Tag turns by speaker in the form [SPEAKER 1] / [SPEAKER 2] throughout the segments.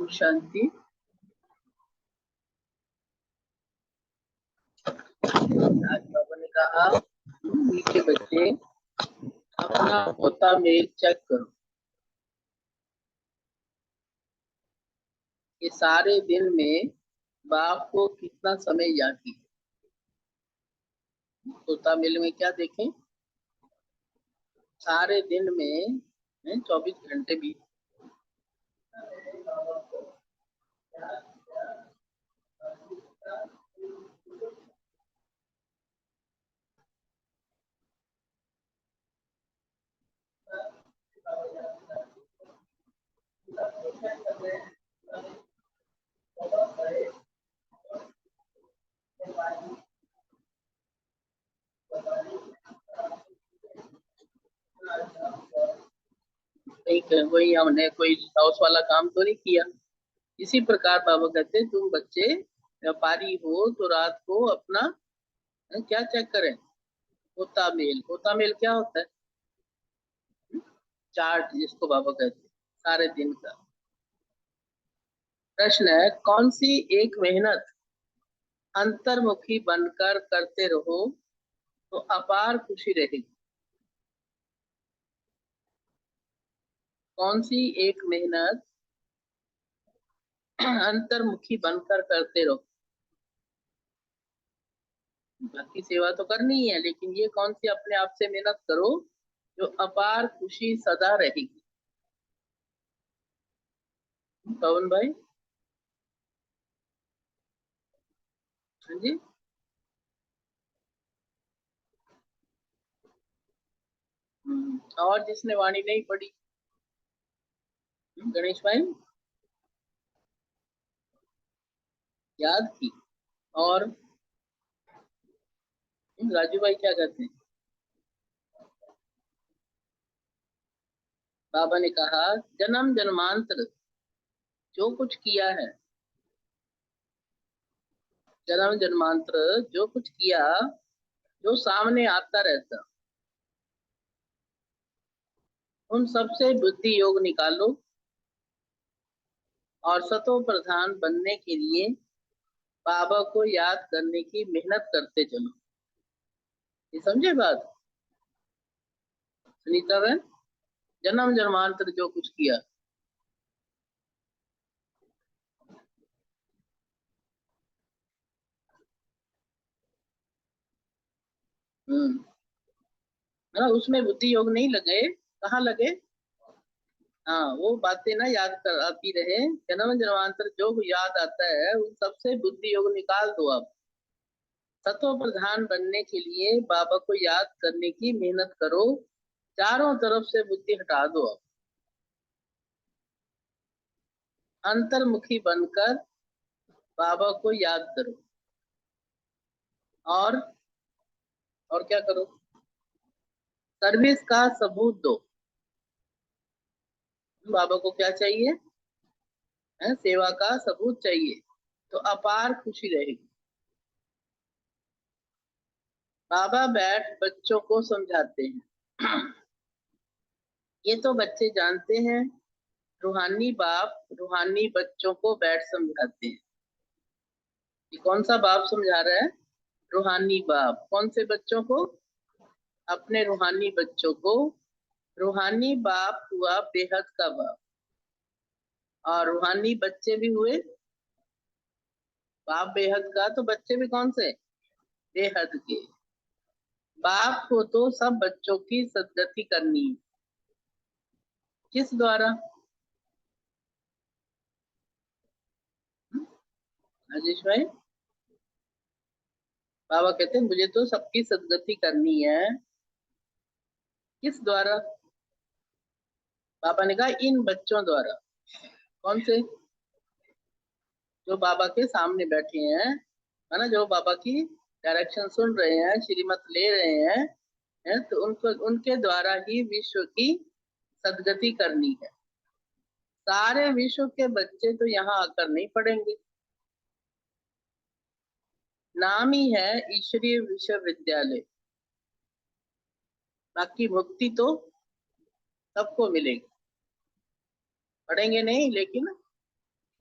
[SPEAKER 1] शांति। आज बाबा ने कहा मीठे बच्चे अपना होता मेल चेक करो कि सारे दिन में बाप को कितना समय याद किया। होता मेल में क्या देखें, सारे दिन में 24 घंटे भी वही हमने कोई हाउस वाला काम तो नहीं किया। इसी प्रकार बाबा कहते हैं तुम बच्चे व्यापारी हो तो रात को अपना क्या चेक करें, होता मेल। होता मेल क्या होता है? चार्ट जिसको बाबा कहते हैं सारे दिन का। प्रश्न है कौन सी एक मेहनत अंतर्मुखी बनकर करते रहो तो अपार खुशी रहेगी। कौन सी एक मेहनत अंतर्मुखी बनकर करते रहो। बाकी सेवा तो करनी ही है, लेकिन ये कौन सी अपने आप से मेहनत करो जो अपार खुशी सदा रहेगी। पवन भाई। हाँ जी। और जिसने वाणी नहीं पढ़ी, गणेश भाई याद की। और राजू भाई क्या कहते हैं? बाबा ने कहा जन्म जन्मांतर जो कुछ किया है, जन्म जन्मांतर जो कुछ किया, जो सामने आता रहता, उन सबसे बुद्धि योग निकालो और सतो प्रधान बनने के लिए बाबा को याद करने की मेहनत करते चलो। ये समझे बात सुनीता बहन? जन्म जन्मांतर जो कुछ किया। हम्म। ना उसमें बुद्धि योग नहीं लगे, कहाँ लगे? हाँ वो बातें ना याद कर आती रहे। जन्म जन्मांतर जो याद आता है उन सबसे बुद्धि योग निकाल दो आप। सतो प्रधान बनने के लिए बाबा को याद करने की मेहनत करो, चारों तरफ से बुद्धि हटा दो आप। अंतर्मुखी बनकर बाबा को याद करो। और और क्या करो? सर्विस का सबूत दो। बाबा को क्या चाहिए? सेवा का सबूत चाहिए तो अपार खुशी रहेगी। बाबा बैठ बच्चों को समझाते हैं। ये तो बच्चे जानते हैं, रूहानी बाप रूहानी बच्चों को बैठ समझाते हैं। ये कौन सा बाप समझा रहा है? रूहानी बाप। कौन से बच्चों को? अपने रूहानी बच्चों को। रूहानी बाप हुआ बेहद का बाप, और रूहानी बच्चे भी हुए बाप बेहद का, तो बच्चे भी कौन से? बेहद के। बाप को तो सब बच्चों की सदगति करनी है। किस द्वारा? राजेश भाई। बाबा कहते हैं मुझे तो सबकी सदगति करनी है। किस द्वारा? बाबा ने कहा इन बच्चों द्वारा। कौन से? जो बाबा के सामने बैठे हैं, है ना, जो बाबा की डायरेक्शन सुन रहे हैं, श्रीमत ले रहे हैं, तो उनको उनके द्वारा ही विश्व की सदगति करनी है। सारे विश्व के बच्चे तो यहाँ आकर नहीं पढ़ेंगे। नाम ही है ईश्वरीय विश्वविद्यालय, बाकी मुक्ति तो सबको मिलेगी। पढ़ेंगे नहीं, लेकिन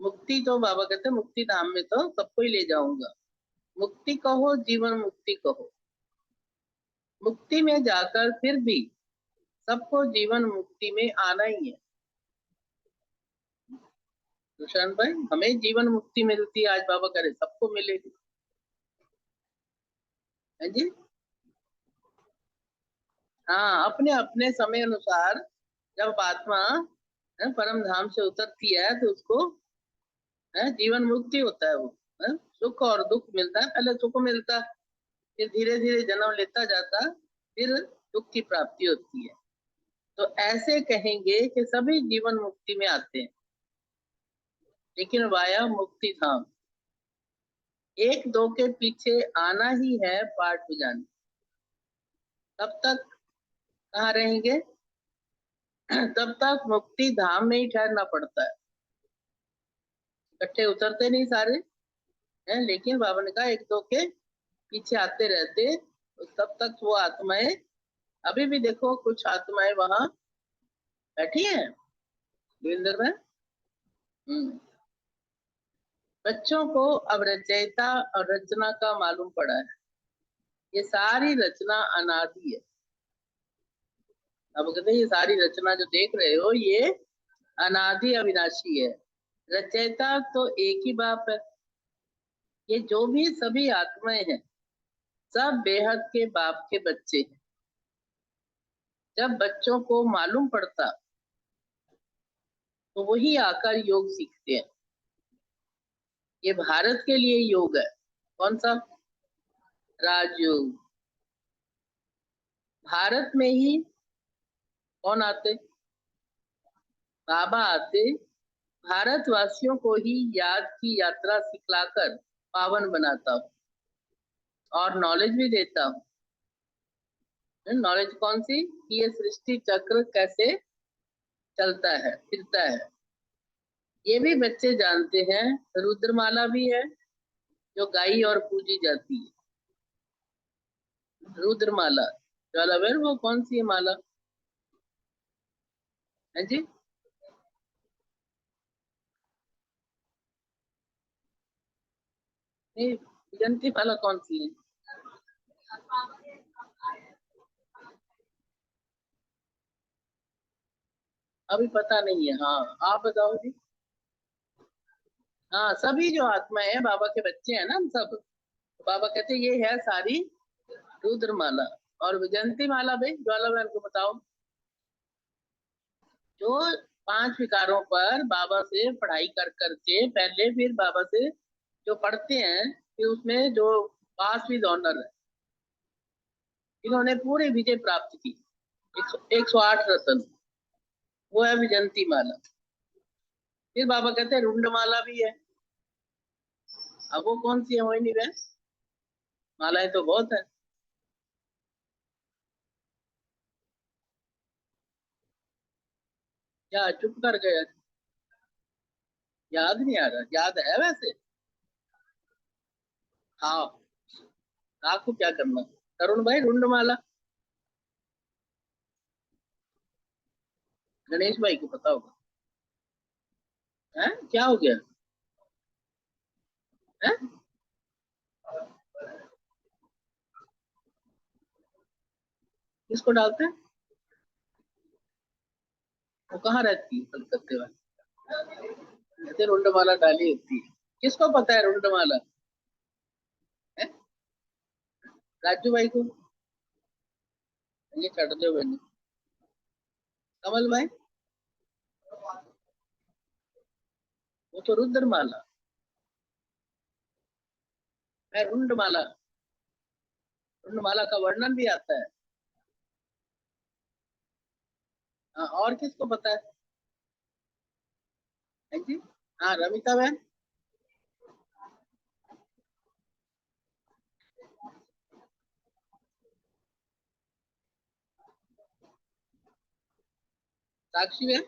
[SPEAKER 1] मुक्ति तो बाबा कहते हैं मुक्ति धाम में तो सबको ही ले जाऊंगा। मुक्ति कहो जीवन मुक्ति कहो, मुक्ति में जाकर फिर भी सबको जीवन मुक्ति में आना ही है। दुष्यंत भाई, हमें जीवन मुक्ति मिलती है, आज बाबा करे सबको मिलेगी, है जी। हाँ, अपने अपने समय अनुसार जब आत्मा परम धाम से उतरती है तो उसको जीवन मुक्ति होता है। वो सुख और दुख मिलता है, पहले सुख मिलता है, फिर धीरे धीरे जन्म लेता जाता, फिर दुख की प्राप्ति होती है। तो ऐसे कहेंगे कि सभी जीवन मुक्ति में आते हैं, लेकिन वाया मुक्ति धाम। एक दो के पीछे आना ही है पाठ बजाने, तब तक कहाँ रहेंगे? तब तक मुक्ति धाम में ही ठहरना पड़ता है। इकट्ठे उतरते नहीं सारे हैं, लेकिन बाबा ने कहा एक दो के पीछे आते रहते, तो तब तक वो आत्माएं, अभी भी देखो कुछ आत्माएं वहां बैठी हैं देवेंद्र में। बच्चों को अब रचयिता और रचना का मालूम पड़ा है। ये सारी रचना अनादि है। अब कहते हैं ये सारी रचना जो देख रहे हो ये अनादि अविनाशी है। रचयिता तो एक ही बाप है। ये जो भी सभी आत्माएं हैं सब बेहद के बाप के बच्चे हैं। जब बच्चों को मालूम पड़ता तो वही आकर योग सीखते हैं। ये भारत के लिए योग है। कौन सा? राजयोग। भारत में ही कौन आते? बाबा आते, भारतवासियों को ही याद की यात्रा सिखलाकर पावन बनाता हूँ और नॉलेज भी देता हूँ। नॉलेज कौन सी? कि ये सृष्टि चक्र कैसे चलता है, फिरता है, ये भी बच्चे जानते हैं। रुद्रमाला भी है जो गाई और पूजी जाती है। रुद्रमाला ज्वालावेर, वो कौन सी है माला है जी? नहीं, जयंती माला कौन सी है? अभी पता नहीं है। हाँ, आप बताओ जी। हाँ, सभी जो आत्माएं हैं बाबा के बच्चे हैं ना, हम सब। तो बाबा कहते ये है सारी रुद्रमाला। और विजयंती माला भाई ज्वाला बहन को बताओ। जो पांच विकारों पर बाबा से पढ़ाई कर करके पहले फिर बाबा से जो पढ़ते हैं, फिर उसमें जो पास विद ऑनर है, इन्होंने पूरी विजय प्राप्त की। 108 रत्न, वो है विजयंती माला। फिर बाबा कहते हैं रुंड माला भी है। अब वो कौन सी है मोहिनी बहन? मालाएं तो बहुत है। क्या चुप कर गए? याद नहीं आ रहा? याद है वैसे। हाँ, आपको क्या करना? तरुण भाई रुंडमाला, गणेश भाई को पता होगा। है क्या हो गया? है किसको डालते हैं? वो कहाँ रहती है कलकत्ते में? कहते रुंडमाला डाली होती है। किसको पता है रुंडमाला? है राजू भाई को? ये छड़ दो मैंने। कमल भाई, वो तो रुद्रमाला है। रुंडमाला, रुंडमाला का वर्णन भी आता है। हाँ, और किसको पता है जी? हाँ, रमिता बहन। साक्षी बहन।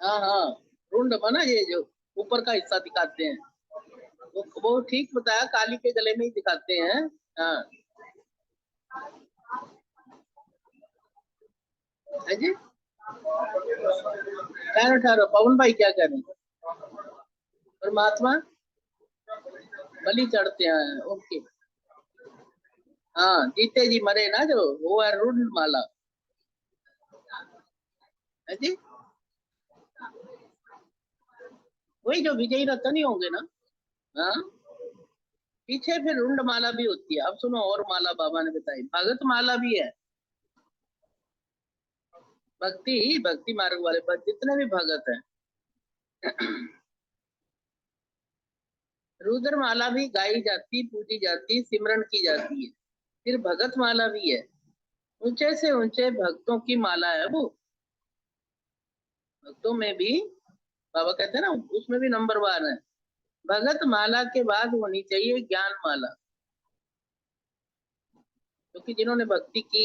[SPEAKER 1] हाँ हाँ, रुंड बना ये जो ऊपर का हिस्सा दिखाते हैं, वो ठीक बताया, काली के गले में ही दिखाते हैं। हाँ, है जी। पैर उठा रहे हो। पवन भाई क्या कह रहे हैं? परमात्मा बलि चढ़ते हैं, ओके। हाँ, जीते जी मरे ना जो, वो है रुंड माला, है जी। वही जो विजयी रतन ही होंगे ना। हाँ, पीछे फिर रुंड माला भी होती है। अब सुनो, और माला बाबा ने बताई, भगत माला भी है। भक्ति भक्ति मार्ग वाले पर जितने भी भगत हैं। रुद्र माला भी गाई जाती, पूजी जाती, सिमरन की जाती है। फिर भगत माला भी है, ऊंचे से ऊंचे भक्तों की माला है वो। भक्तों में भी बाबा कहते हैं ना, उसमें भी नंबर 1 है। भगत माला के बाद होनी चाहिए ज्ञान माला, क्योंकि जिन्होंने भक्ति की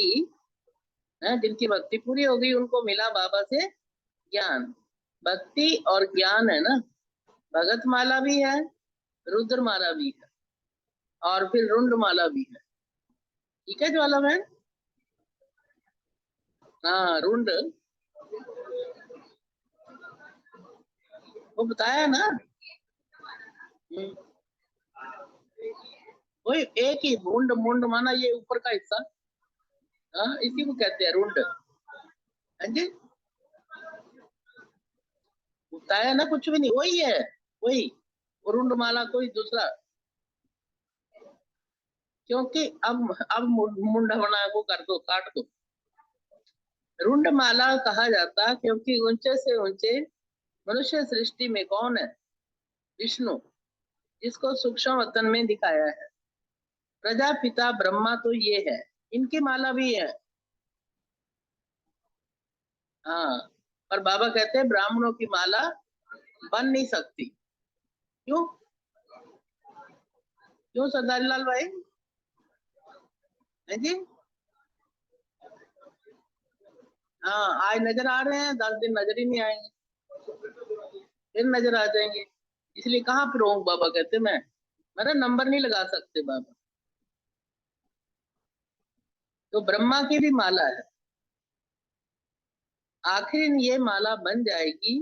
[SPEAKER 1] है, जिनकी भक्ति पूरी हो गई, उनको मिला बाबा से ज्ञान। भक्ति और ज्ञान है ना। भगत माला भी है, रुद्र माला भी है, और फिर रुंड माला भी है। ठीक है ज्वाला बहन। हाँ, रुंड वो बताया ना। हम्म, वही एक ही मुंड, मुंड माना ये ऊपर का हिस्सा। हाँ, इसी को कहते हैं रुंड। हाँ जी, बताया ना, कुछ भी नहीं, वही है। वही रुंड माला, कोई दूसरा। क्योंकि अब मुंडा बना को कर दो, काट दो। रुंड माला कहा जाता क्योंकि ऊंचे से ऊंचे मनुष्य सृष्टि में कौन है? विष्णु, जिसको सूक्ष्म वतन में दिखाया है। प्रजापिता ब्रह्मा तो ये है, इनकी माला भी है। हाँ, पर बाबा कहते हैं ब्राह्मणों की माला बन नहीं सकती। क्यों? क्यों सरदारी लाल भाई? है जी। हाँ, आज नजर आ रहे हैं, 10 दिन नजर ही नहीं आएंगे, फिर नजर आ जाएंगे। इसलिए कहाँ पर रहूं, बाबा कहते मैं मेरा नंबर नहीं लगा सकते बाबा। तो ब्रह्मा की भी माला है। आखिर ये माला बन जाएगी,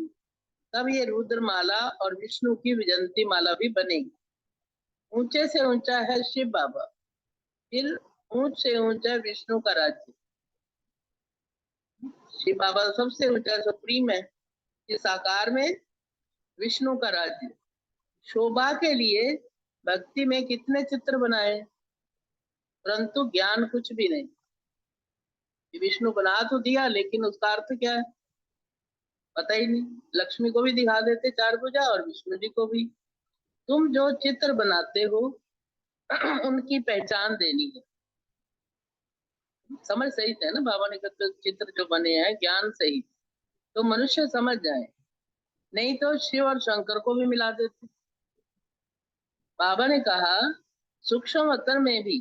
[SPEAKER 1] तब ये रुद्र माला और विष्णु की विजंती माला भी बनेगी। ऊंचे से ऊंचा है शिव बाबा, फिर ऊंच से ऊंचा विष्णु का राज्य। शिव बाबा सबसे ऊंचा सुप्रीम है। इस आकार में विष्णु का राज्य। शोभा के लिए भक्ति में कितने चित्र बनाए, परंतु ज्ञान कुछ भी नहीं। ये विष्णु बना तो दिया, लेकिन उसका अर्थ क्या है पता ही नहीं। लक्ष्मी को भी दिखा देते 4 भुजा, और विष्णु जी को भी। तुम जो चित्र बनाते हो उनकी पहचान देनी है। समझ सही है ना, बाबा ने कहते चित्र जो बने हैं ज्ञान सही, तो मनुष्य समझ जाए। नहीं तो शिव और शंकर को भी मिला देते। बाबा ने कहा सूक्ष्म वतन में भी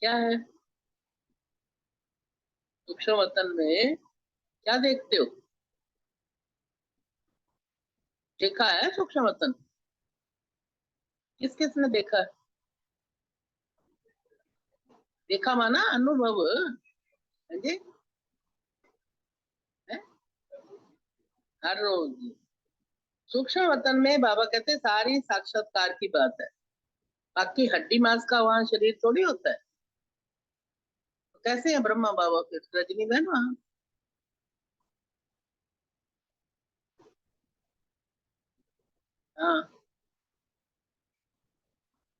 [SPEAKER 1] क्या है? सूक्ष्म वतन में क्या देखते हो? देखा है सूक्ष्म वतन? किस किस ने देखा है? देखा माना अनुभव। हाँ जी। है? हर रोज सूक्ष्म वतन में बाबा कहते सारी साक्षात्कार की बात है। बाकी हड्डी मांस का वहां शरीर थोड़ी होता है। तो कैसे है ब्रह्मा बाबा फिर रजनी बहन वहां? हाँ,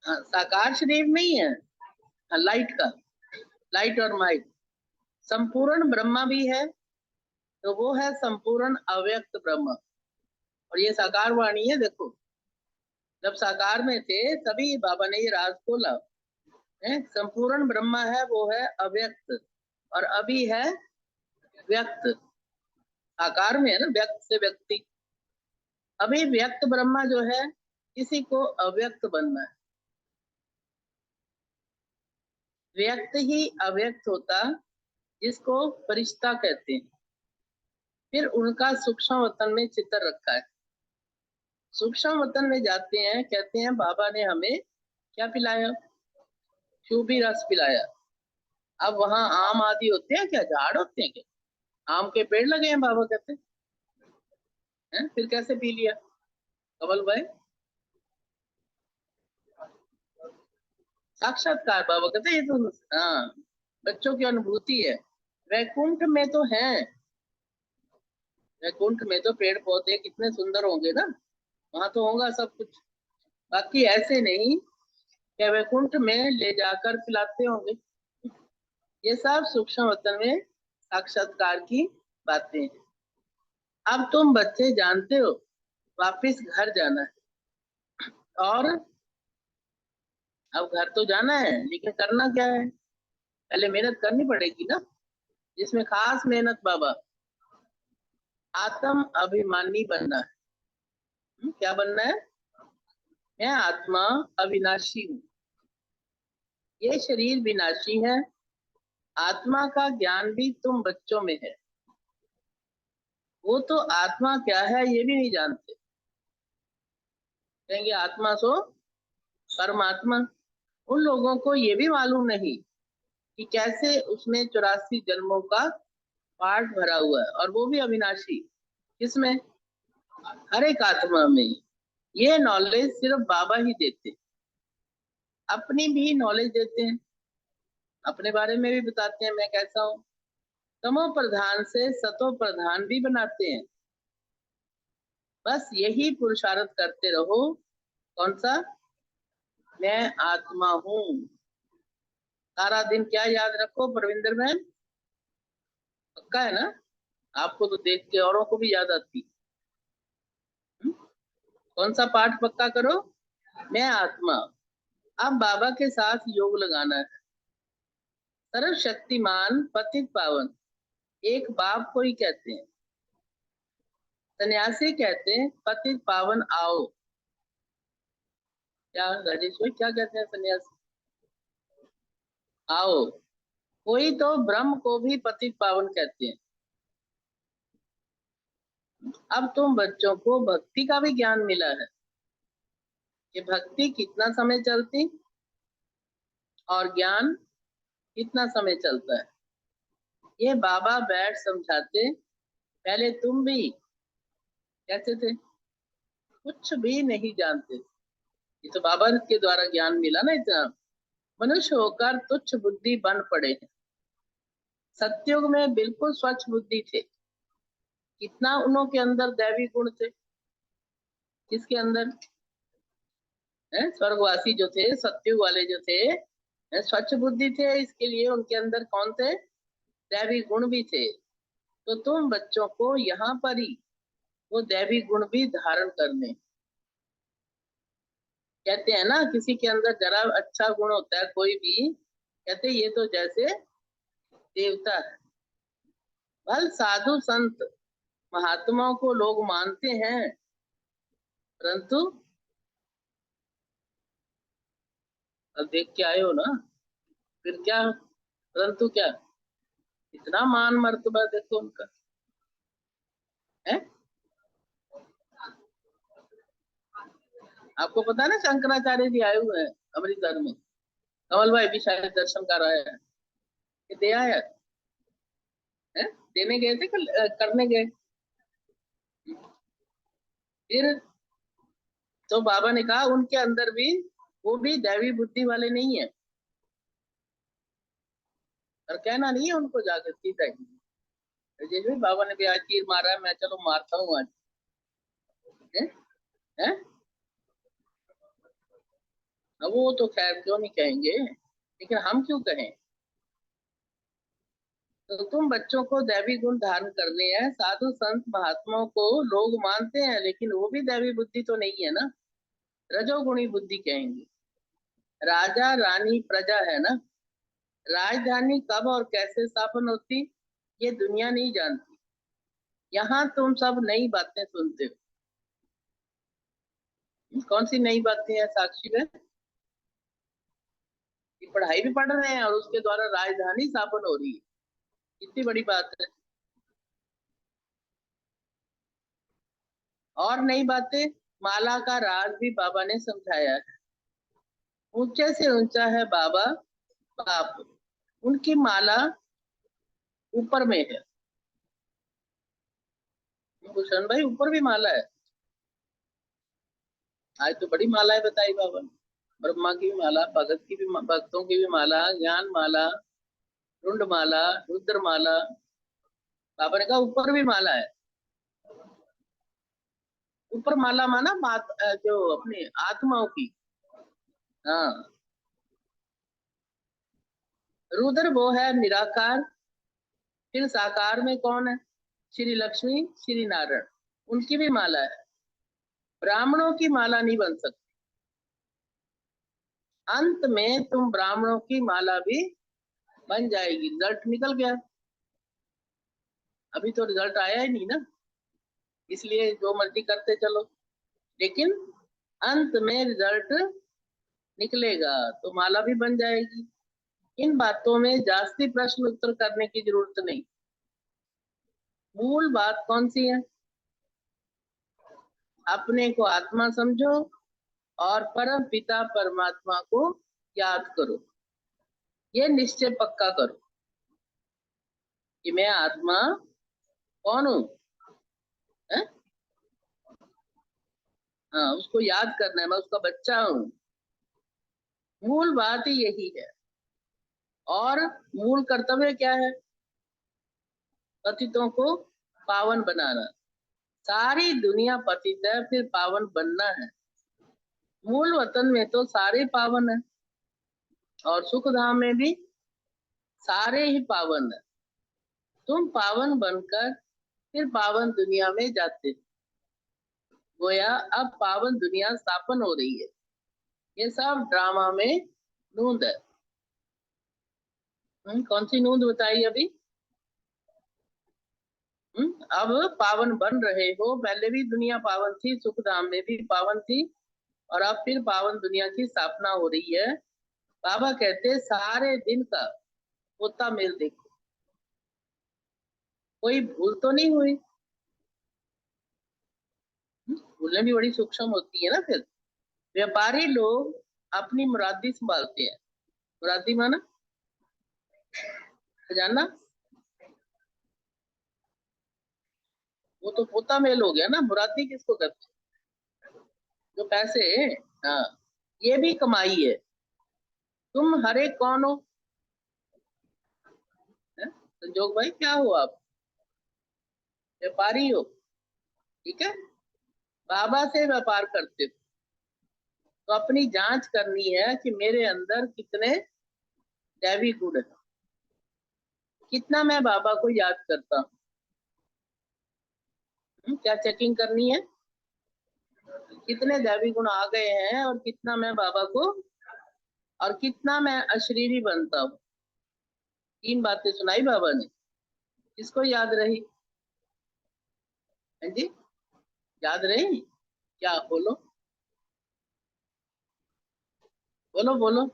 [SPEAKER 1] हाँ, साकार शरीर नहीं है। हाँ, लाइट का, लाइट और माइट। संपूर्ण ब्रह्मा भी है, तो वो है संपूर्ण अव्यक्त ब्रह्म। और ये साकार वाणी है, देखो। जब साकार में थे तभी बाबा ने ये राज खोला है। संपूर्ण ब्रह्मा है, वो है अव्यक्त, और अभी है व्यक्त। आकार में है ना, व्यक्त से व्यक्ति। अभी व्यक्त ब्रह्मा जो है, इसी को अव्यक्त बनना है। व्यक्त ही अव्यक्त होता, जिसको फरिश्ता कहते हैं। फिर उनका सूक्ष्म वतन में चित्र रखा है। सूक्ष्म वतन में जाते हैं, कहते हैं बाबा ने हमें क्या पिलाया? शूबी रस पिलाया। अब वहां आम आदि होते हैं क्या? झाड़ होते हैं क्या? आम के पेड़ लगे हैं बाबा कहते हैं। है? फिर कैसे पी लिया कमल भाई? साक्षात्कार बाबा कहते हैं, ये तो हाँ बच्चों की अनुभूति है। वैकुंठ में तो है, वैकुंठ में तो पेड़ पौधे कितने सुंदर होंगे ना, वहां तो होगा सब कुछ। बाकी ऐसे नहीं क्या वैकुंठ में ले जाकर खिलाते होंगे। ये सब सूक्ष्म वतन में साक्षात्कार की बातें हैं। अब तुम बच्चे जानते हो वापिस घर जाना है, और अब घर तो जाना है, लेकिन करना क्या है? पहले मेहनत करनी पड़ेगी ना, जिसमें खास मेहनत बाबा आत्म अभिमानी बनना है। क्या बनना है? मैं आत्मा अविनाशी हूँ, ये शरीर विनाशी है। आत्मा का ज्ञान भी तुम बच्चों में है, वो तो आत्मा क्या है ये भी नहीं जानते। कहेंगे आत्मा सो परमात्मा। उन लोगों को ये भी मालूम नहीं कि कैसे उसने 84 जन्मों का पाठ भरा हुआ है, और वो भी अविनाशी। किसमें? हर एक आत्मा में। ये नॉलेज सिर्फ बाबा ही देते, अपनी भी नॉलेज देते हैं, अपने बारे में भी बताते हैं मैं कैसा हूँ। तमो प्रधान से सतो प्रधान भी बनाते हैं। बस यही पुरुषार्थ करते रहो। कौन सा? मैं आत्मा हूँ। सारा दिन क्या याद रखो परविंदर मैम? पक्का है ना? आपको तो देख के औरों को भी याद आती। कौन सा पाठ पक्का करो? मैं आत्मा। अब बाबा के साथ योग लगाना है। सर्वशक्तिमान पतित पावन एक बाप को ही कहते हैं। सन्यासी कहते हैं पतित पावन आओ। क्या राजेश भाई, क्या कहते हैं सन्यासी? आओ। कोई तो ब्रह्म को भी पतित पावन कहते हैं। अब तुम बच्चों को भक्ति का भी ज्ञान मिला है कि भक्ति कितना समय चलती और ज्ञान कितना समय चलता है। ये बाबा बैठ समझाते। पहले तुम भी कैसे थे? कुछ भी नहीं जानते। ये तो बाबा के द्वारा ज्ञान मिला ना इतना। मनुष्य होकर तुच्छ बुद्धि बन पड़े हैं। सतयुग में बिल्कुल स्वच्छ बुद्धि थे। कितना उनों के अंदर दैवी गुण थे। किसके अंदर? है स्वर्गवासी जो थे, सतयुग वाले जो थे, स्वच्छ बुद्धि थे। इसके लिए उनके अंदर कौन थे? दैवी गुण भी थे। तो तुम बच्चों को यहाँ पर ही वो दैवी गुण भी धारण करने। कहते हैं ना किसी के अंदर जरा अच्छा गुण होता है कोई भी, कहते ये तो जैसे देवता है। बल साधु संत महात्माओं को लोग मानते हैं, परंतु अब देख के आए हो ना, फिर क्या? परंतु क्या? इतना मान मर्तबा देखो उनका है। आपको पता है ना शंकराचार्य जी आए हुए हैं अमृतसर में। कमल भाई भी शायद दर्शन कर रहे हैं कि दे आया है? देने गए थे करने गए? फिर तो बाबा ने कहा उनके अंदर भी वो भी दैवी बुद्धि वाले नहीं है। और कहना नहीं है उनको जाकर सीधा ही, जैसे भी बाबा ने भी आज तीर मारा है, मैं चलो मारता हूँ आज। है? है? अब वो तो खैर क्यों नहीं कहेंगे, लेकिन हम क्यों कहें? तो तुम बच्चों को दैवी गुण धारण करने हैं। साधु संत महात्माओं को लोग मानते हैं, लेकिन वो भी दैवी बुद्धि तो नहीं है ना, रजोगुणी बुद्धि कहेंगे। राजा रानी प्रजा है ना। राजधानी कब और कैसे स्थापन होती ये दुनिया नहीं जानती। यहाँ तुम सब नई बातें सुनते हो। कौन सी नई बातें हैं साक्षी में? कि पढ़ाई भी पढ़ रहे हैं और उसके द्वारा राजधानी स्थापन हो रही है। कितनी बड़ी बात है। और नई बातें, माला का राज भी बाबा ने समझाया है। ऊंचे से ऊंचा है बाबा बाप, उनकी माला ऊपर में है। भूषण भाई ऊपर भी माला है। आज तो बड़ी मालाएं बताई बाबा ने। ब्रह्मा की भी माला, भगत की भी, भक्तों की भी माला, ज्ञान माला, रुंड माला, रुद्र माला। बाबा ने कहा ऊपर भी माला है। ऊपर माला माना जो अपनी आत्माओं की। हाँ। रुद्र वो है निराकार। फिर साकार में कौन है? श्री लक्ष्मी, श्री नारायण। उनकी भी माला है। ब्राह्मणों की माला नहीं बन सकती। अंत में तुम ब्राह्मणों की माला भी बन जाएगी। रिजल्ट निकल गया। अभी तो रिजल्ट आया ही नहीं ना, इसलिए जो मर्जी करते चलो। लेकिन अंत में रिजल्ट निकलेगा तो माला भी बन जाएगी। इन बातों में जास्ती प्रश्न उत्तर करने की जरूरत नहीं। मूल बात कौन सी है? अपने को आत्मा समझो और परम पिता परमात्मा को याद करो। ये निश्चय पक्का करो कि मैं आत्मा कौन हूँ। है? हाँ, उसको याद करना है, मैं उसका बच्चा हूँ। मूल बात ही यही है। और मूल कर्तव्य क्या है? पतितों को पावन बनाना। सारी दुनिया पतित है, फिर पावन बनना है। मूल वतन में तो सारे पावन है, और सुख धाम में भी सारे ही पावन है। तुम पावन बनकर फिर पावन दुनिया में जाते हो। गोया अब पावन दुनिया स्थापन हो रही है। ये सब ड्रामा में नूंद है। कौन सी नूंद बताई अभी? अब पावन बन रहे हो। पहले भी दुनिया पावन थी, सुख धाम में भी पावन थी, और अब फिर पावन दुनिया की स्थापना हो रही है। बाबा कहते सारे दिन का होता मेल देखो, कोई भूल तो नहीं हुई। भूलें भी बड़ी सूक्ष्म होती है ना। फिर व्यापारी लोग अपनी मुरादी संभालते हैं। मुरादी माना खजाना। वो तो पोता मेल हो गया ना। मुरादी किसको कहते हैं? जो पैसे। हाँ, ये भी कमाई है। तुम हरे कौन हो? है? संजोग भाई क्या हो आप? व्यापारी हो। ठीक है। बाबा से व्यापार करते हो तो अपनी जांच करनी है कि मेरे अंदर कितने दैवी गुण है, कितना मैं बाबा को याद करता हूँ। क्या चेकिंग करनी है? कितने दैवी गुण आ गए हैं, और कितना मैं बाबा को, और कितना मैं अशरीरी बनता हूँ। तीन बातें सुनाई बाबा ने। किसको याद रही? हाँ जी, याद रही क्या? बोलो बोलो बोलो।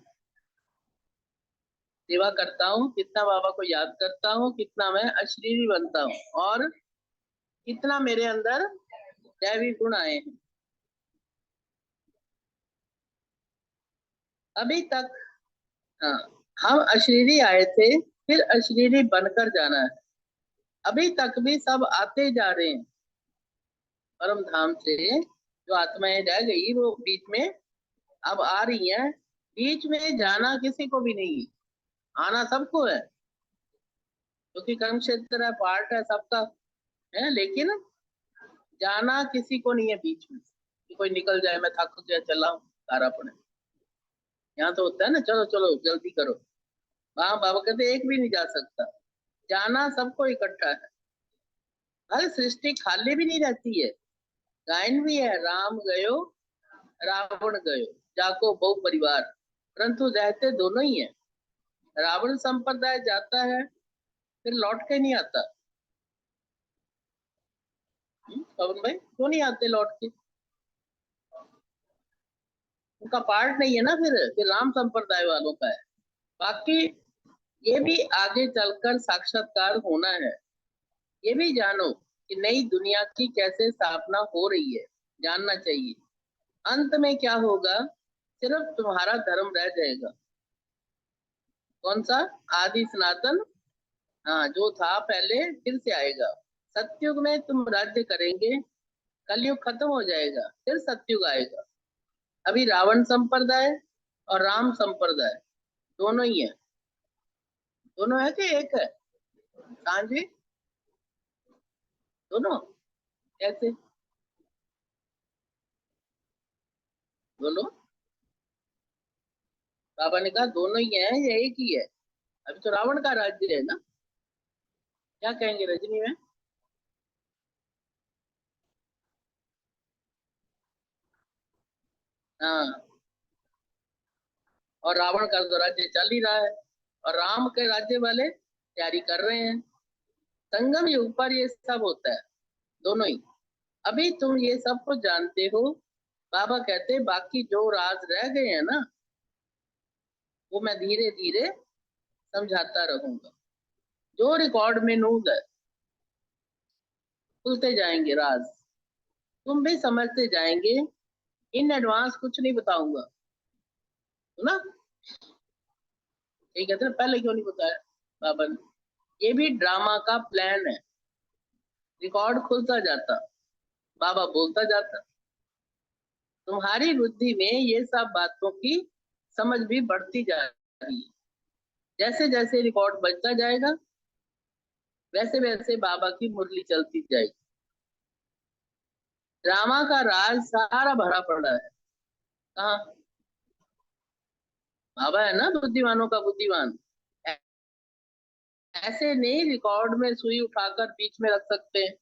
[SPEAKER 1] सेवा करता हूँ, कितना बाबा को याद करता हूँ, कितना मैं अशरीरी बनता हूँ, और कितना मेरे अंदर दैवी गुण आए हैं। अभी तक, हाँ, हम अशरीरी आए थे, फिर अशरीरी बनकर जाना है। अभी तक भी सब आते जा रहे हैं परम धाम से। जो आत्माएं रह गई वो बीच में अब आ रही हैं। बीच में जाना किसी को भी नहीं है, आना सबको है, क्योंकि कर्म क्षेत्र है, पार्ट है सबका। है, लेकिन जाना किसी को नहीं है बीच में कि कोई निकल जाए, मैं थक गया चला हूँ सारा पड़े। यहाँ तो होता है ना, चलो चलो जल्दी करो। वहां बाबा कहते एक भी नहीं जा सकता। जाना सबको इकट्ठा है। हर सृष्टि खाली भी नहीं रहती है। गायन भी है, राम गयो रावण गयो, जाको बहु परिवार। परंतु रहते दोनों ही है। रावण संप्रदाय जाता है, फिर लौट के नहीं आता। पवन भाई क्यों नहीं आते लौट के? उनका पार्ट नहीं है ना। फिर राम संप्रदाय वालों का है। बाकी ये भी आगे चलकर साक्षात्कार होना है। ये भी जानो कि नई दुनिया की कैसे स्थापना हो रही है, जानना चाहिए। अंत में क्या होगा? सिर्फ तुम्हारा धर्म रह जाएगा। कौन सा? आदि सनातन। हाँ, जो था पहले फिर से आएगा। सतयुग में तुम राज्य करेंगे, कलयुग खत्म हो जाएगा, फिर सतयुग आएगा। अभी रावण संप्रदाय और राम संप्रदाय दोनों ही है। दोनों है कि एक है? हाँ जी, दोनों। कैसे? बोलो। बाबा ने कहा दोनों ही है, ये एक ही है। अभी तो रावण का राज्य है ना। क्या कहेंगे रजनी में? हाँ, और रावण का तो राज्य चल ही रहा है, और राम के राज्य वाले तैयारी कर रहे हैं। संगम युग पर ये सब होता है, दोनों ही। अभी तुम ये सब कुछ जानते हो। बाबा कहते बाकी जो राज रह गए हैं ना, वो मैं धीरे धीरे समझाता रहूंगा। जो रिकॉर्ड में नूज है, खुलते जाएंगे राज, तुम भी समझते जाएंगे। इन एडवांस कुछ नहीं बताऊंगा, है ना। ये कहते हैं पहले क्यों नहीं बताया बाबा ने? ये भी ड्रामा का प्लान है। रिकॉर्ड खुलता जाता, बाबा बोलता जाता, तुम्हारी बुद्धि में ये सब बातों की समझ भी बढ़ती जा रही है। जैसे जैसे रिकॉर्ड बजता जाएगा, वैसे वैसे बाबा की मुरली चलती जाएगी। ड्रामा का राज सारा भरा पड़ा है। कहाँ? बाबा है ना बुद्धिमानों का बुद्धिमान। ऐसे नहीं रिकॉर्ड में सुई उठाकर बीच में रख सकते हैं।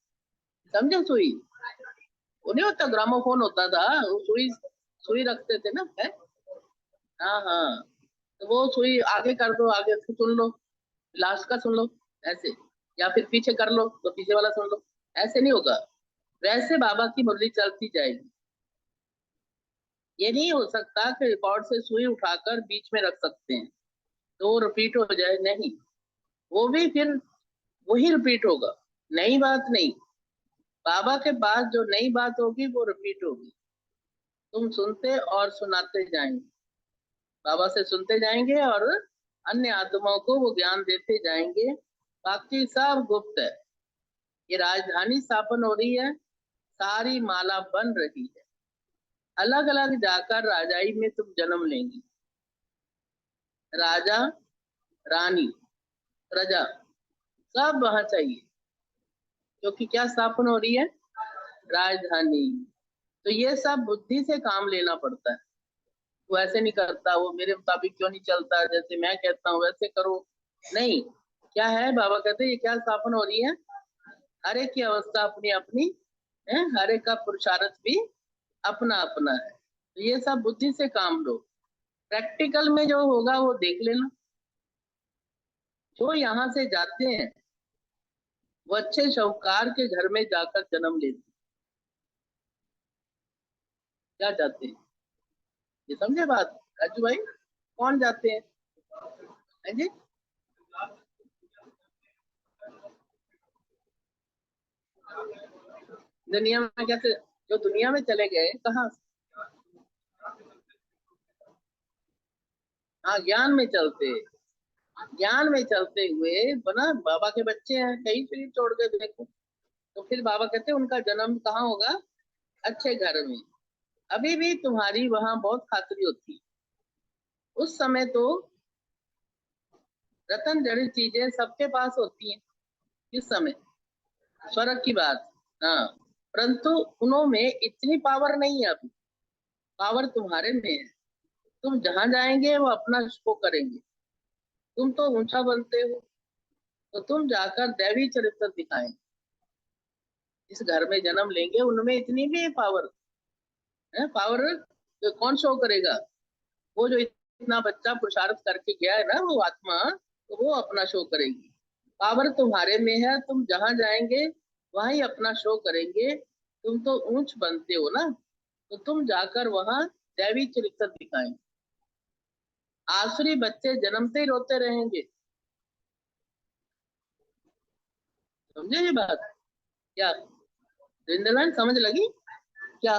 [SPEAKER 1] समझे? सुई वो नहीं होता, ग्रामोफोन होता था, वो सुई सुई रखते थे ना, है। हाँ हाँ, तो वो सुई आगे कर दो, आगे से सुन लो, लास्ट का सुन लो, ऐसे। या फिर पीछे कर लो तो पीछे वाला सुन लो। ऐसे नहीं होगा, वैसे बाबा की मुरली चलती जाएगी। ये नहीं हो सकता कि रिकॉर्ड से सुई उठाकर बीच में रख सकते हैं तो वो रिपीट हो जाए, नहीं। वो भी फिर वही रिपीट होगा, नई बात नहीं। बाबा के पास जो नई बात होगी वो रिपीट होगी। तुम सुनते और सुनाते जाएंगे, बाबा से सुनते जाएंगे और अन्य आत्माओं को वो ज्ञान देते जाएंगे। बाकी सब गुप्त है। ये राजधानी स्थापन हो रही है, सारी माला बन रही है। अलग अलग जाकर राजाई में तुम जन्म लेंगी। राजा, रानी, प्रजा, सब वहां चाहिए, क्योंकि क्या स्थापन हो रही है? राजधानी। तो ये सब बुद्धि से काम लेना पड़ता है। वो ऐसे नहीं करता, वो मेरे मुताबिक क्यों नहीं चलता, जैसे मैं कहता हूँ वैसे करो। नहीं, क्या है, बाबा कहते हैं ये क्या स्थापन हो रही है? हर एक की अवस्था अपनी अपनी है, हर एक का पुरुषार्थ भी अपना अपना है। तो ये सब बुद्धि से काम लो, प्रैक्टिकल में जो होगा वो देख लेना। जो यहाँ से जाते हैं वो अच्छे शाहूकार के घर में जाकर जन्म लेते हैं। क्या जाते हैं? ये समझे बात राजू भाई? कौन जाते हैं? है जी। दुनिया में कैसे? जो दुनिया में चले गए कहाँ? हाँ, ज्ञान में चलते, ज्ञान में चलते हुए बना बाबा के बच्चे हैं, कहीं शरीर छोड़ के देखो। तो फिर बाबा कहते हैं उनका जन्म कहाँ होगा? अच्छे घर में। अभी भी तुम्हारी वहां बहुत खातिरी होती है। उस समय तो रतन जड़ित चीजें सबके पास होती हैं। किस समय? स्वर्ग की बात। हाँ, परंतु उनमें इतनी पावर नहीं है अभी। पावर तुम्हारे में है। तुम जहां जाएंगे वो अपना शो करेंगे। तुम तो ऊंचा बनते हो, तो तुम जाकर दैवी चरित्र दिखाएं। इस घर में जन्म लेंगे, उनमें इतनी भी पावर है। पावर तो कौन शो करेगा? वो जो इतना बच्चा पुरुषार्थ करके गया है ना, वो आत्मा, तो वो अपना शो करेगी। पावर तुम्हारे में है, तुम जहां जाएंगे वहां ही अपना शो करेंगे। तुम तो ऊंच बनते हो ना, तो तुम जाकर वहां दैवी चरित्र दिखाएं। आसुरी बच्चे जन्मते ही रोते रहेंगे। समझे ये बात? क्या वृंदावन समझ लगी क्या?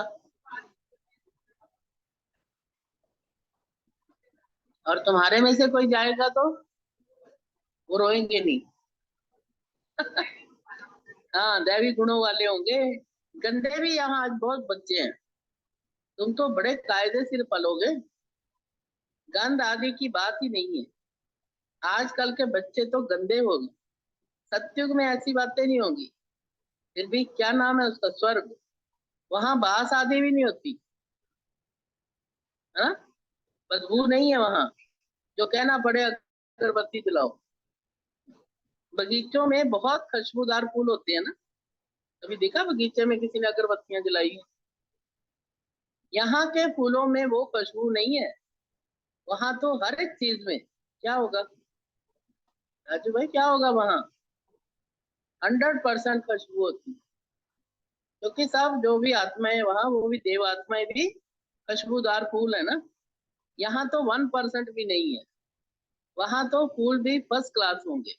[SPEAKER 1] और तुम्हारे में से कोई जाएगा तो वो रोएंगे नहीं। हाँ, दैवी गुणों वाले होंगे। गंदे भी यहाँ आज बहुत बच्चे हैं। तुम तो बड़े कायदे से पलोगे, गंद आदि की बात ही नहीं है। आजकल के बच्चे तो गंदे हो गए। सतयुग में ऐसी बातें नहीं होंगी। फिर भी क्या नाम है उसका, स्वर्ग, वहां बास आदि भी नहीं होती, है ना? बदबू नहीं है वहां, जो कहना पड़े अगरबत्ती दिलाओ। बगीचों में बहुत खुशबूदार फूल होते हैं ना। कभी देखा बगीचे में किसी ने अगरबत्तियां जलाई है? यहाँ के फूलों में वो खुशबू नहीं है। वहां तो हर एक चीज में क्या होगा राजू भाई, क्या होगा वहां? 100% खुशबू होती है। क्योंकि सब जो भी आत्माएं वहां, वो भी देव आत्माएं भी खुशबूदार फूल है ना। यहाँ तो 1% भी नहीं है। वहां तो फूल भी फर्स्ट क्लास होंगे।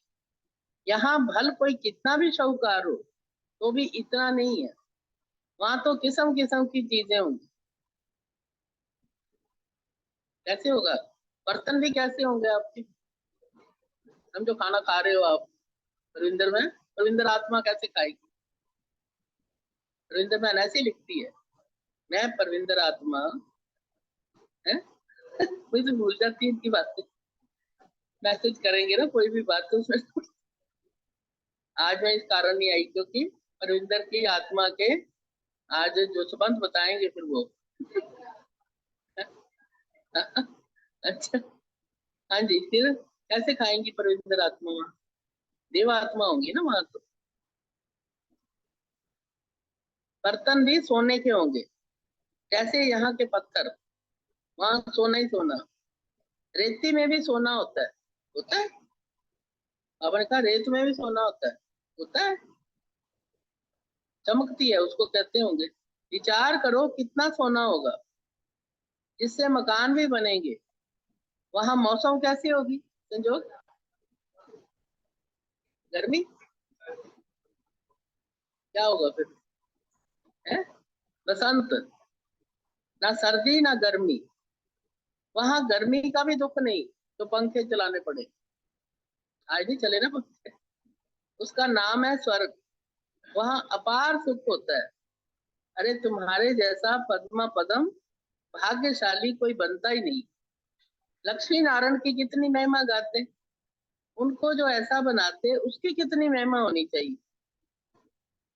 [SPEAKER 1] यहाँ भल कोई कितना भी शाहूकार हो, तो भी इतना नहीं है। वहां तो किस्म किस्म की चीजें होंगी। कैसे होगा? बर्तन भी कैसे होंगे आपके? समझो खाना खा रहे हो आप, रविंद्र में रविंद्र आत्मा कैसे खाएगी? रविंद्र मैन ऐसी लिखती है, मैं परविंदर आत्मा है। मुझे भूल जाती है इनकी बातें। मैसेज करेंगे ना कोई भी बात तो उसमें आज मैं इस कारण नहीं आई क्योंकि परविंदर की आत्मा के आज जो संबंध बताएंगे फिर वो। अच्छा, हाँ जी, फिर कैसे खाएंगी परविंदर आत्मा वहां? देव आत्मा होंगी ना वहां तो। बर्तन भी सोने के होंगे, जैसे यहाँ के पत्थर। वहां सोना ही सोना। रेती में भी सोना होता है। होता है? आपने कहा रेत में भी सोना होता है। होता है, चमकती है, उसको कहते होंगे। विचार करो कितना सोना होगा, जिससे मकान भी बनेंगे। वहां मौसम कैसी होगी संजोग? गर्मी? क्या होगा फिर? है बसंत। ना सर्दी ना गर्मी। वहां गर्मी का भी दुख नहीं, तो पंखे चलाने पड़े। आज भी चले ना पंखे। उसका नाम है स्वर्ग। वहां अपार सुख होता है। अरे तुम्हारे जैसा पद्मा पदम भाग्यशाली कोई बनता ही नहीं। लक्ष्मी नारायण की कितनी महिमा गाते, उनको जो ऐसा बनाते उसकी कितनी महिमा होनी चाहिए।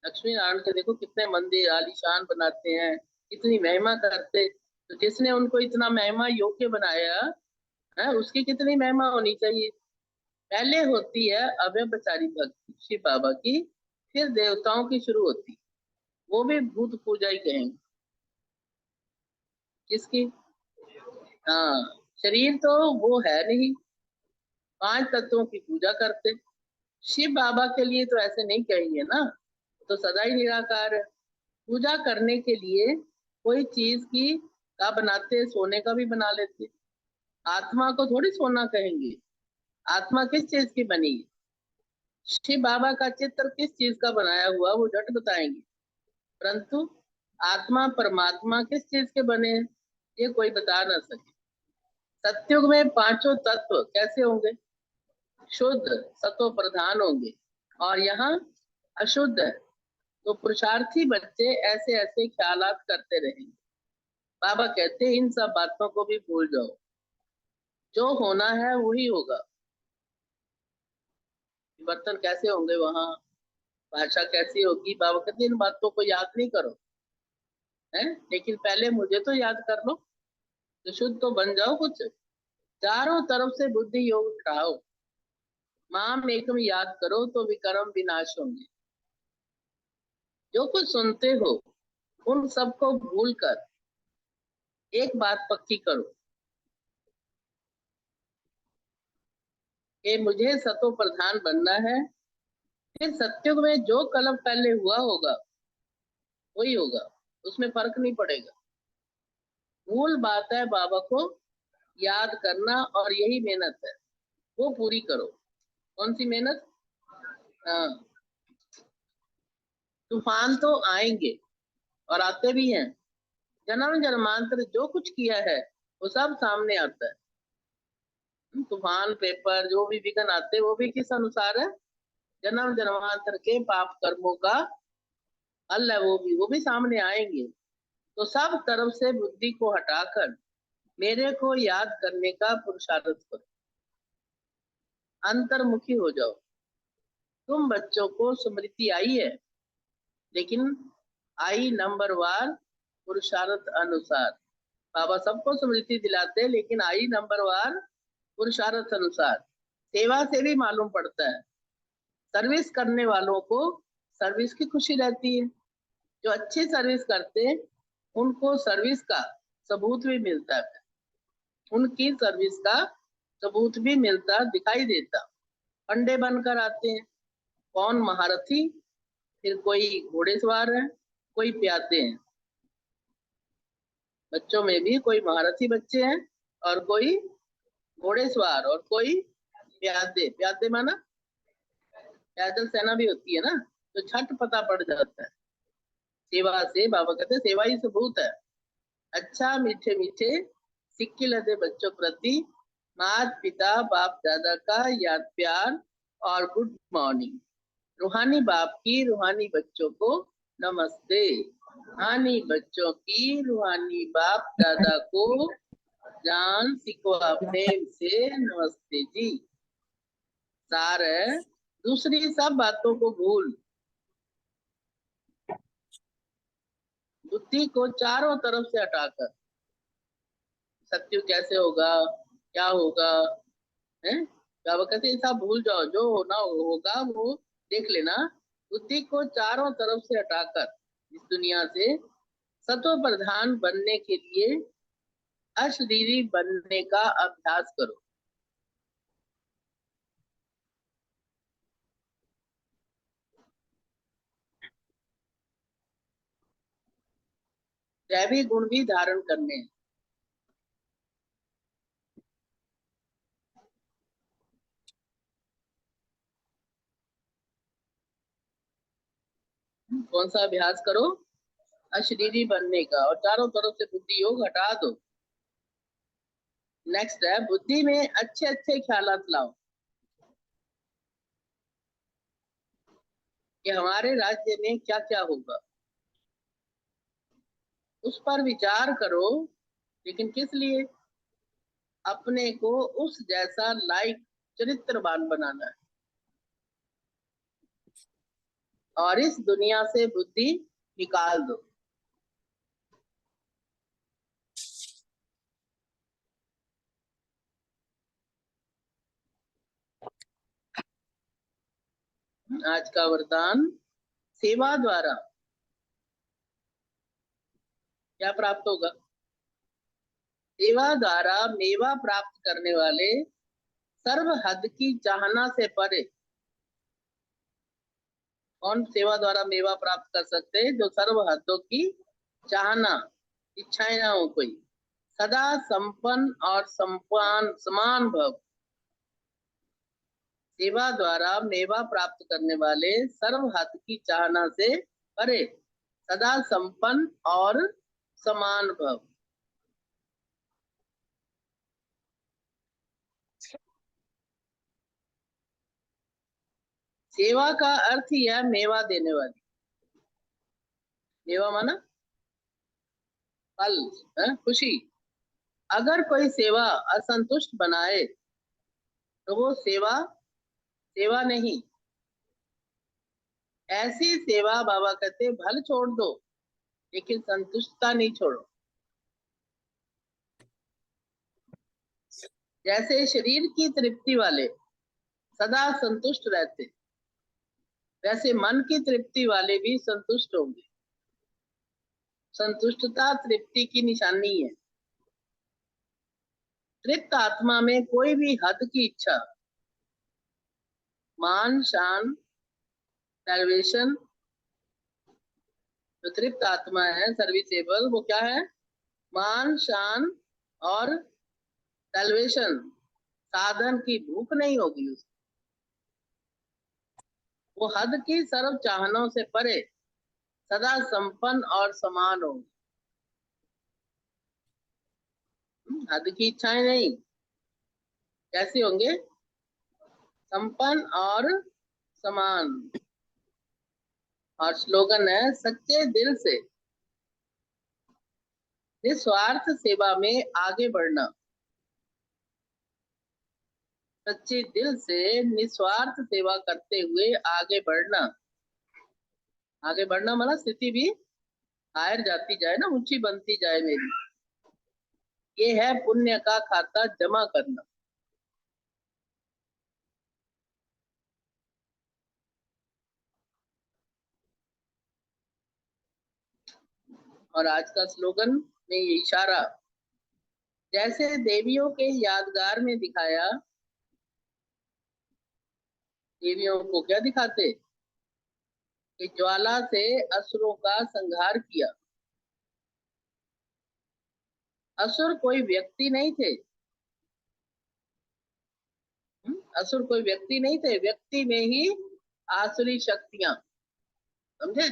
[SPEAKER 1] लक्ष्मी नारायण के देखो कितने मंदिर आलीशान बनाते हैं, कितनी महिमा करते। तो जिसने उनको इतना महिमा योग्य बनाया है, उसकी कितनी महिमा होनी चाहिए। पहले होती है अव्यभिचारी भक्ति शिव बाबा की, फिर देवताओं की शुरू होती। वो भी भूत पूजा ही कहेंगे। किसकी? हाँ, शरीर तो वो है नहीं। 5 तत्वों की पूजा करते। शिव बाबा के लिए तो ऐसे नहीं कहेंगे ना, तो सदा ही निराकार है। पूजा करने के लिए कोई चीज की का बनाते, सोने का भी बना लेते। आत्मा को थोड़ी सोना कहेंगे। आत्मा किस चीज की बनी है? शिव बाबा का चित्र किस चीज का बनाया हुआ, वो झट बताएंगे। परंतु आत्मा परमात्मा किस चीज के बने हैं, ये कोई बता ना सके। सत्युग में पांचों तत्व कैसे होंगे? शुद्ध सत्व प्रधान होंगे। और यहाँ अशुद्ध है। तो पुरुषार्थी बच्चे ऐसे ऐसे ख्यालात करते रहेंगे। बाबा कहते हैं इन सब बातों को भी भूल जाओ, जो होना है वही होगा। बर्तन कैसे होंगे वहां, भाषा कैसी होगी, बाबा कहते इन बातों को याद नहीं करो, है? लेकिन पहले मुझे तो याद कर लो, तो शुद्ध तो बन जाओ कुछ। चारों तरफ से बुद्धि योग उठाओ, माम एकम याद करो तो विक्रम विनाश होंगे। जो कुछ सुनते हो उन सबको भूल कर एक बात पक्की करो कि मुझे सतो प्रधान बनना है। फिर सत्युग में जो कलम पहले हुआ होगा वही होगा, उसमें फर्क नहीं पड़ेगा। मूल बात है बाबा को याद करना, और यही मेहनत है, वो पूरी करो। कौन सी मेहनत? हाँ, तूफान तो आएंगे और आते भी हैं। जन्म जन्मांतर जो कुछ किया है वो सब सामने आता है। तूफान पेपर जो भी विघ्न आते हैं वो भी किस अनुसार है? जन्म जन्मांतर के पाप कर्मों का हल है, वो भी सामने आएंगे। तो सब तरफ से बुद्धि को हटाकर मेरे को याद करने का पुरुषार्थ करो, अंतर्मुखी हो जाओ। तुम बच्चों को स्मृति आई है, लेकिन आई नंबरवार पुरुषार्थ अनुसार। बाबा सबको स्मृति दिलाते हैं, लेकिन आई नंबरवार पुरुषार्थ अनुसार। सेवा से भी मालूम पड़ता है, सर्विस करने वालों को सर्विस की खुशी रहती है। जो अच्छी सर्विस करते हैं उनको सर्विस का सबूत भी मिलता है, उनकी सर्विस का सबूत भी मिलता दिखाई देता। अंडे बनकर आते हैं, कौन महारथी, फिर कोई घोड़ेसवार है, कोई प्यादे हैं। बच्चों में भी कोई महारथी बच्चे हैं और कोई घोड़ेसवार और कोई प्यादे। प्यादे माना पैदल सेना भी होती है ना, तो छठ पता पड़ जाता है। सेवा से बाबा कहते हैं सेवा ही सबूत है। अच्छा मीठे मीठे सिक्के लदे बच्चों प्रति माता पिता बाप दादा का याद प्यार और गुड मॉर्निंग। रूहानी बाप की रूहानी बच्चों को नमस्ते। रूहानी बच्चों की रूहानी बाप दादा को जान सिकवा प्रेम से नमस्ते जी। सार है, दूसरी सब बातों को भूल बुद्धि को चारों तरफ से हटाकर सत्य कैसे होगा, क्या होगा, है बाबा कहते सब भूल जाओ, जो होना होगा वो देख लेना। बुद्धि को चारों तरफ से हटाकर इस दुनिया से सत्व प्रधान बनने के लिए अशरीरी बनने का अभ्यास करो। दैवी गुण भी धारण करने हैं। कौन सा अभ्यास करो? अशरीरी बनने का, और चारों तरफ से बुद्धि योग हटा दो। नेक्स्ट है बुद्धि में अच्छे अच्छे ख्यालात लाओ कि हमारे राज्य में क्या क्या होगा, उस पर विचार करो। लेकिन किस लिए? अपने को उस जैसा लायक चरित्रवान बनाना है, और इस दुनिया से बुद्धि निकाल दो। आज का वरदान, सेवा द्वारा क्या प्राप्त होगा? सेवा द्वारा मेवा प्राप्त करने वाले सर्व हद की चाहना से परे। कौन सेवा द्वारा मेवा प्राप्त कर सकते हैं? जो सर्व हदों की चाहना, इच्छाएं ना हो कोई। सदा संपन्न और सम्पान समान भव। सेवा द्वारा मेवा प्राप्त करने वाले सर्व हद की चाहना से परे, सदा संपन्न और समान भव। सेवा का अर्थ ही है मेवा देने वाली। मेवा माना फल, खुशी। अगर कोई सेवा असंतुष्ट बनाए तो वो सेवा सेवा नहीं। ऐसी सेवा बाबा कहते भल छोड़ दो, लेकिन संतुष्टता नहीं छोड़ो। जैसे शरीर की तृप्ति वाले सदा संतुष्ट रहते, वैसे मन की तृप्ति वाले भी संतुष्ट होंगे। संतुष्टता तृप्ति की निशानी है। तृप्त आत्मा में कोई भी हद की इच्छा, मान शान, सर्वेशन। जो तृप्त आत्मा है सर्विसेबल, वो क्या है? मान शान और सैल्वेशन, साधन की भूख नहीं होगी उसको। वो हद की सर्व चाहनों से परे सदा संपन्न और समान होगी। हद की इच्छाएं नहीं। कैसे होंगे? संपन्न और समान। और स्लोगन है सच्चे दिल से निस्वार्थ सेवा में आगे बढ़ना। सच्चे दिल से निस्वार्थ सेवा करते हुए आगे बढ़ना। आगे बढ़ना मतलब स्थिति भी हायर जाती जाए ना, ऊंची बनती जाए मेरी। ये है पुण्य का खाता जमा करना। और आज का स्लोगन में ये इशारा, जैसे देवियों के यादगार में दिखाया। देवियों को क्या दिखाते कि ज्वाला से असुरों का संहार किया। असुर कोई व्यक्ति नहीं थे। असुर कोई व्यक्ति नहीं थे, व्यक्ति में ही आसुरी शक्तियां। समझे?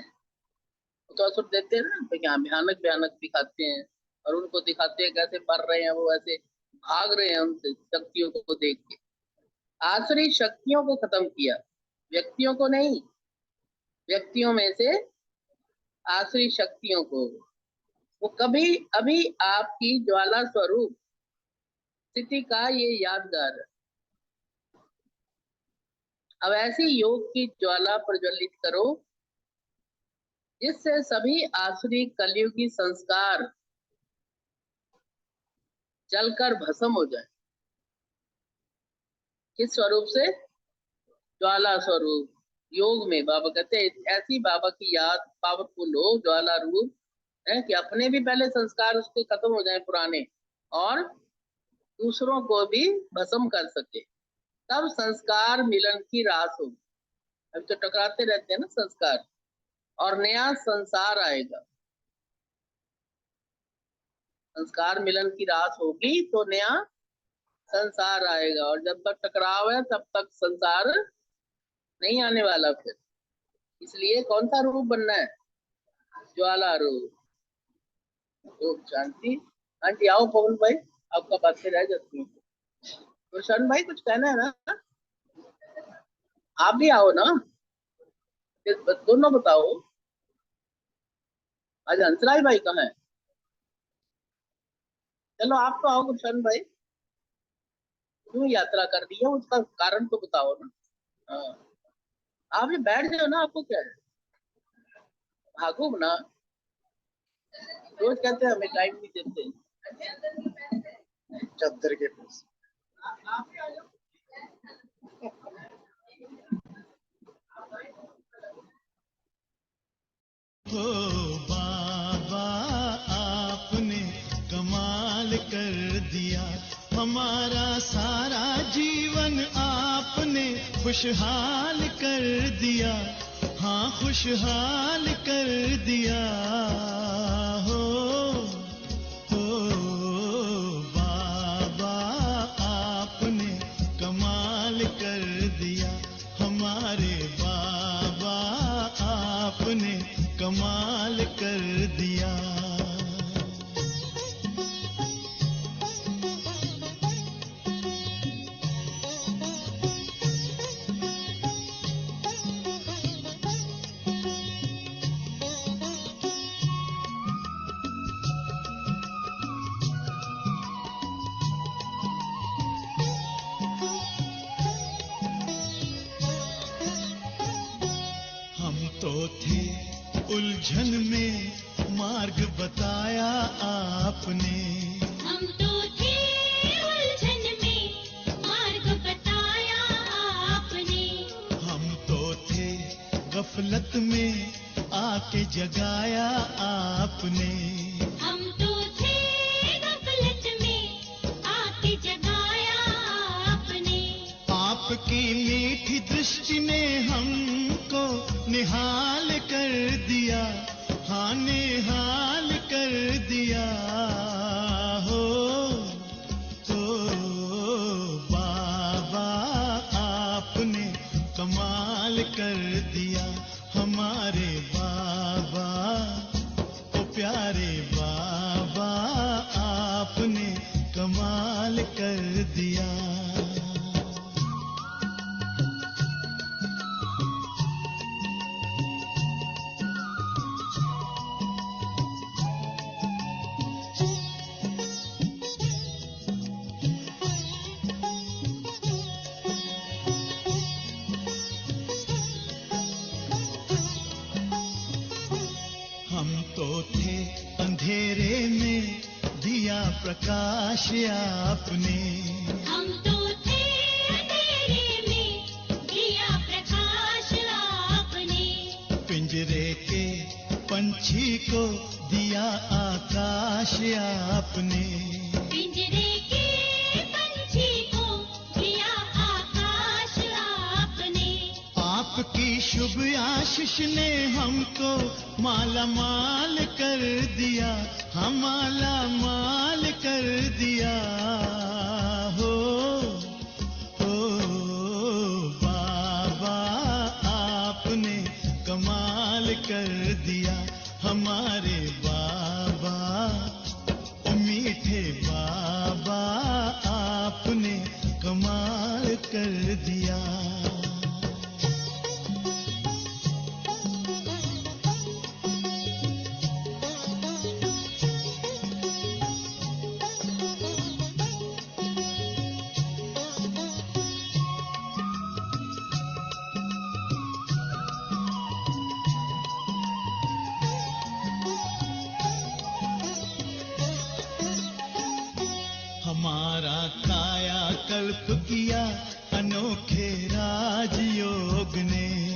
[SPEAKER 1] तो असुर देते हैं ना, तो क्या भयानक भयानक दिखाते हैं, और उनको दिखाते हैं कैसे मर रहे हैं, वो ऐसे भाग रहे हैं उनसे शक्तियों को देख के। आसुरी शक्तियों को खत्म किया, व्यक्तियों को नहीं। व्यक्तियों में से आसुरी शक्तियों को। वो कभी अभी आपकी ज्वाला स्वरूप स्थिति का ये यादगार है। अब ऐसी योग की ज्वाला प्रज्वलित करो जिससे सभी आसुरी कलयुगी संस्कार जलकर भस्म हो जाए। किस स्वरूप से? ज्वाला स्वरूप। योग में बाबा कहते हैं ऐसी बाबा की याद पावरफुल हो, ज्वाला रूप है कि अपने भी पहले संस्कार उसके खत्म हो जाए पुराने, और दूसरों को भी भस्म कर सके। तब संस्कार मिलन की रास होगी। अभी तो टकराते रहते हैं ना संस्कार, और नया संसार आएगा। संस्कार मिलन की रास होगी तो नया संसार आएगा, और जब तक टकराव है तब तक संसार नहीं आने वाला फिर। इसलिए कौन सा रूप बनना है? ज्वाला रूप। ओम शांति। आंटी आओ, पवन भाई आपका बातें रह जाती है। गुलशन भाई कुछ कहना है ना? आप भी आओ ना, दोनों बताओ। आज हंसराज भाई कहाँ है? चलो आप तो आओ गुलशन भाई। क्यों यात्रा कर रही है, उसका कारण तो बताओ ना। हाँ, आप ये बैठ जाओ ना, आपको क्या है? भागो ना। रोज कहते हैं हमें टाइम नहीं देते। चद्दर के पास।
[SPEAKER 2] हो बाबा आपने कमाल कर दिया, हमारा सारा जीवन आपने खुशहाल कर दिया। हाँ खुशहाल कर दिया। हो बाबा आपने कमाल कर दिया, हमारे बाबा आपने कमाल कर दिया। हम तो थे उलझन में, मार्ग बताया आपने।
[SPEAKER 3] हम तो थे उलझन में, मार्ग बताया आपने।
[SPEAKER 2] हम तो थे गफलत में, आके जगाया आपने।
[SPEAKER 3] हम तो थे गफलत में, आके जगाया आपने।
[SPEAKER 2] आपकी मीठी दृष्टि ने हमको निहाल कर दिया। हाँ निहाल कर दिया। हो बाबा आपने कमाल कर दिया, हमारे बाबा ओ प्यारे बाबा आपने कमाल कर दिया। प्रकाश आपने।
[SPEAKER 3] हम तो थे अंधेरे में, दिया प्रकाश आपने।
[SPEAKER 2] पिंजरे के पंछी को दिया आकाश आपने।
[SPEAKER 3] पिंजरे के पंछी को दिया आकाश आपने।
[SPEAKER 2] आपकी शुभ आशीष ने हमको माला माल कर दिया, हम माला माल कर दिया। हो बाबा आपने कमाल कर दिया, हमारे बाबा ओ मीठे बाबा आपने कमाल कर दिया। हमारा काया कल्प किया अनोखे राजयोग ने।